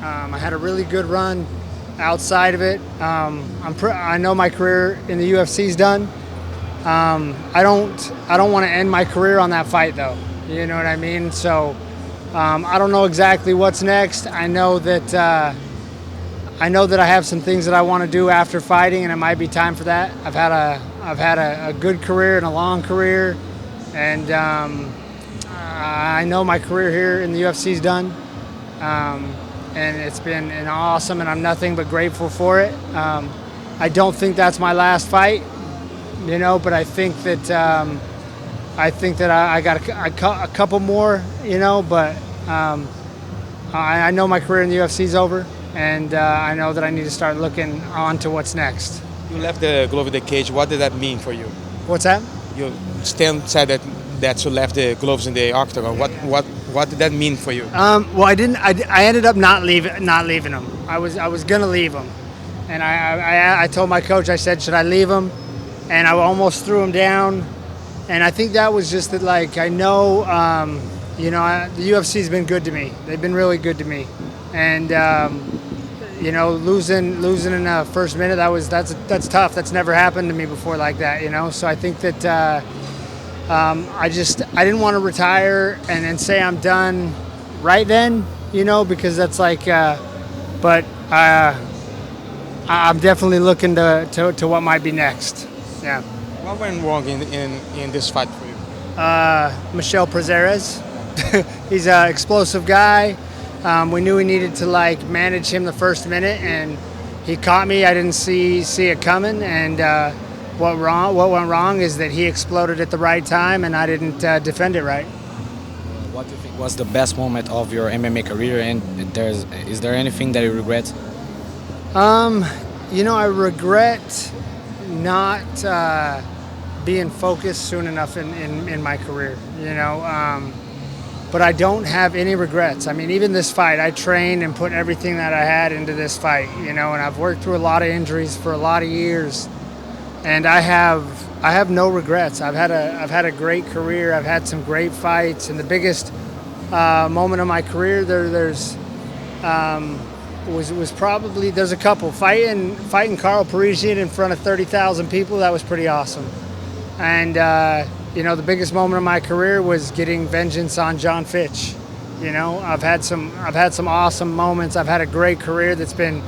I had a really good run outside of it. I know my career in the UFC is done. I don't want to end my career on that fight though. You know what I mean? So I don't know exactly what's next. I know that I have some things that I want to do after fighting, and it might be time for that. I've had a good career and a long career, and I know my career here in the UFC is done, and it's been an awesome, and I'm nothing but grateful for it. I don't think that's my last fight, you know, but I think that I got a couple more, you know, but I know my career in the UFC is over, and I know that I need to start looking on to what's next. You left the glove in the cage. What did that mean for you? What's that? You said that you left the gloves in the octagon. What did that mean for you? Well, I didn't. I ended up not leaving them. I was gonna leave them, and I told my coach. I said, should I leave them? And I almost threw them down. And I think that was just that. Like, I know, you know, the UFC's been good to me. They've been really good to me, and you know, losing in the first minute, that's tough. That's never happened to me before like that. You know, so I think that. I didn't want to retire and say I'm done right then, you know, because that's like, but I'm definitely looking to what might be next. Yeah. What went wrong in this fight for you? Michel Prazeres. He's an explosive guy. We knew we needed to like manage him the first minute, and he caught me. I didn't see it coming, and what went wrong is that he exploded at the right time, and I didn't defend it right. What do you think was the best moment of your MMA career, and is there anything that you regret? You know, I regret not being focused soon enough in my career, you know, but I don't have any regrets. I mean, even this fight, I trained and put everything that I had into this fight, you know, and I've worked through a lot of injuries for a lot of years. And I have no regrets. I've had a great career. I've had some great fights, and the biggest moment of my career was probably, there's a couple. Fighting Carl Parisian in front of 30,000 people. That was pretty awesome. And you know, the biggest moment of my career was getting vengeance on John Fitch. You know, I've had some awesome moments. I've had a great career that's been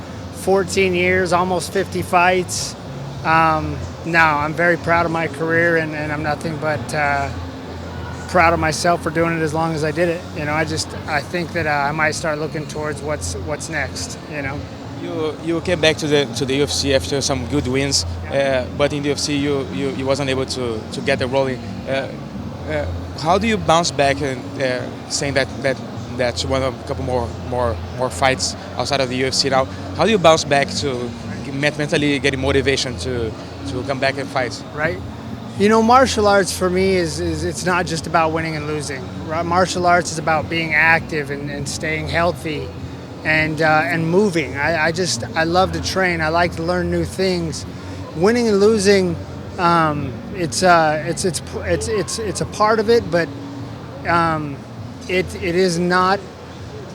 14 years, almost 50 fights. No, I'm very proud of my career, and I'm nothing but proud of myself for doing it as long as I did it. You know, I think that I might start looking towards what's next. You know. You came back to the UFC after some good wins, but in the UFC you wasn't able to get the rolling. How do you bounce back and saying that you want a couple more fights outside of the UFC now? How do you bounce back to mentally getting motivation to come back and fight? Right. You know, martial arts for me is it's not just about winning and losing. Martial arts is about being active and staying healthy and moving. I love to train. I like to learn new things. Winning and losing, it's a part of it, but it is not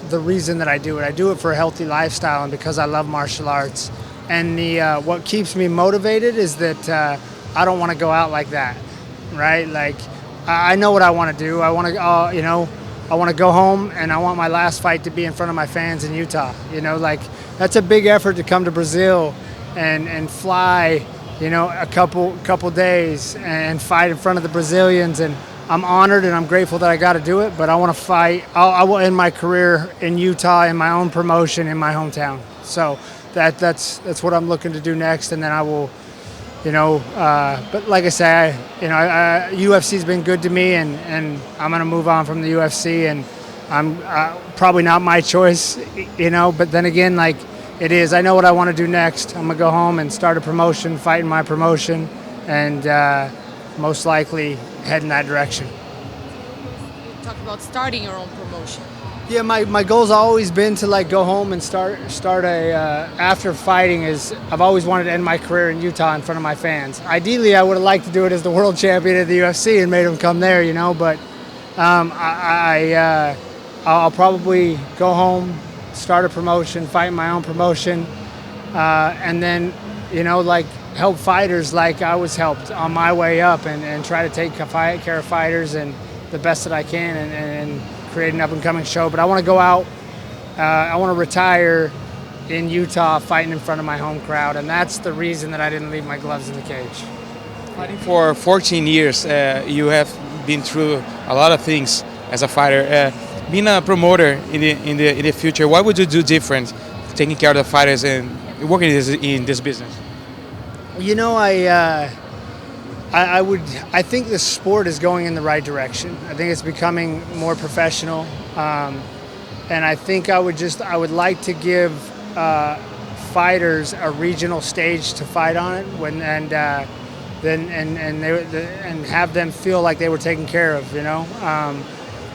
the reason that I do it. I do it for a healthy lifestyle and because I love martial arts. And what keeps me motivated is that I don't want to go out like that, right? Like, I know what I want to do. I want to, you know, I want to go home and I want my last fight to be in front of my fans in Utah. You know, like, that's a big effort to come to Brazil and fly, you know, a couple days and fight in front of the Brazilians. And I'm honored and I'm grateful that I got to do it. But I want to fight. I will end my career in Utah in my own promotion in my hometown. So that's what I'm looking to do next, and then I will, you know. But like I say, UFC's been good to me, and I'm gonna move on from the UFC, and I'm probably not my choice, you know. But then again, like, it is. I know what I want to do next. I'm gonna go home and start a promotion, fight in my promotion, and most likely head in that direction. You talk about starting your own promotion. Yeah, my goal's always been to like go home and start a after fighting. I've always wanted to end my career in Utah in front of my fans. Ideally, I would have liked to do it as the world champion of the UFC and made them come there, you know. But I'll probably go home, start a promotion, fight my own promotion, and then, like help fighters like I was helped on my way up, and try to take care of fighters and the best that I can, and create an up-and-coming show. But I want to go out, I want to retire in Utah fighting in front of my home crowd, and that's the reason that I didn't leave my gloves in the cage. Fighting for 14 years, you have been through a lot of things as a fighter. Being a promoter in the future, what would you do different, taking care of the fighters and working in this business? I think the sport is going in the right direction. I think it's becoming more professional, and I think I would like to give fighters a regional stage to fight on it, and have them feel like they were taken care of.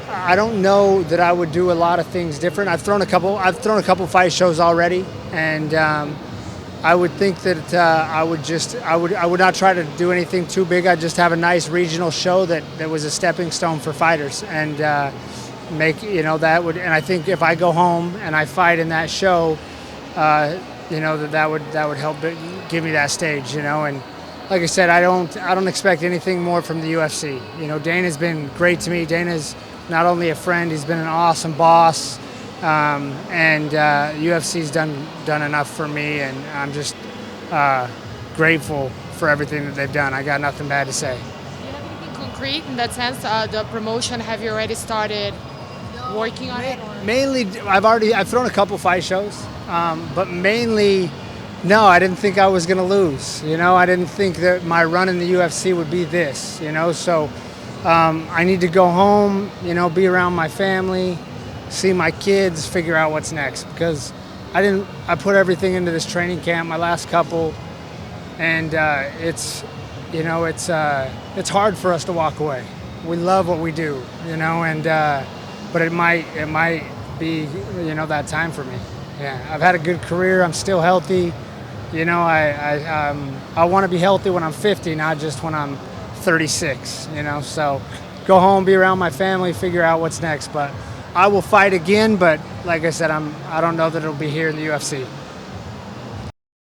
I don't know that I would do a lot of things different. I've thrown a couple fight shows already, and I would think that I would not try to do anything too big. I'd just have a nice regional show that was a stepping stone for fighters, and make that would. And I think if I go home and I fight in that show, that would help give me that stage. And like I said, I don't expect anything more from the UFC. Dana's been great to me. Dana's not only a friend, he's been an awesome boss, and UFC's done enough for me, and I'm just grateful for everything that they've done. I got nothing bad to say. Do you have anything concrete in that sense? The promotion, have you already started working on it? Or? Mainly, I've thrown a couple fight shows, but mainly, no, I didn't think I was going to lose. I didn't think that my run in the UFC would be this. So I need to go home, be around my family, see my kids, figure out what's next, because I put everything into this training camp, my last couple, and it's hard for us to walk away. We love what we do, but it might be, that time for me. Yeah, I've had a good career. I'm still healthy. I want to be healthy when I'm 50, not just when I'm 36. So go home, be around my family, figure out what's next. But I will fight again. But like I said, I don't know that it'll be here in the UFC.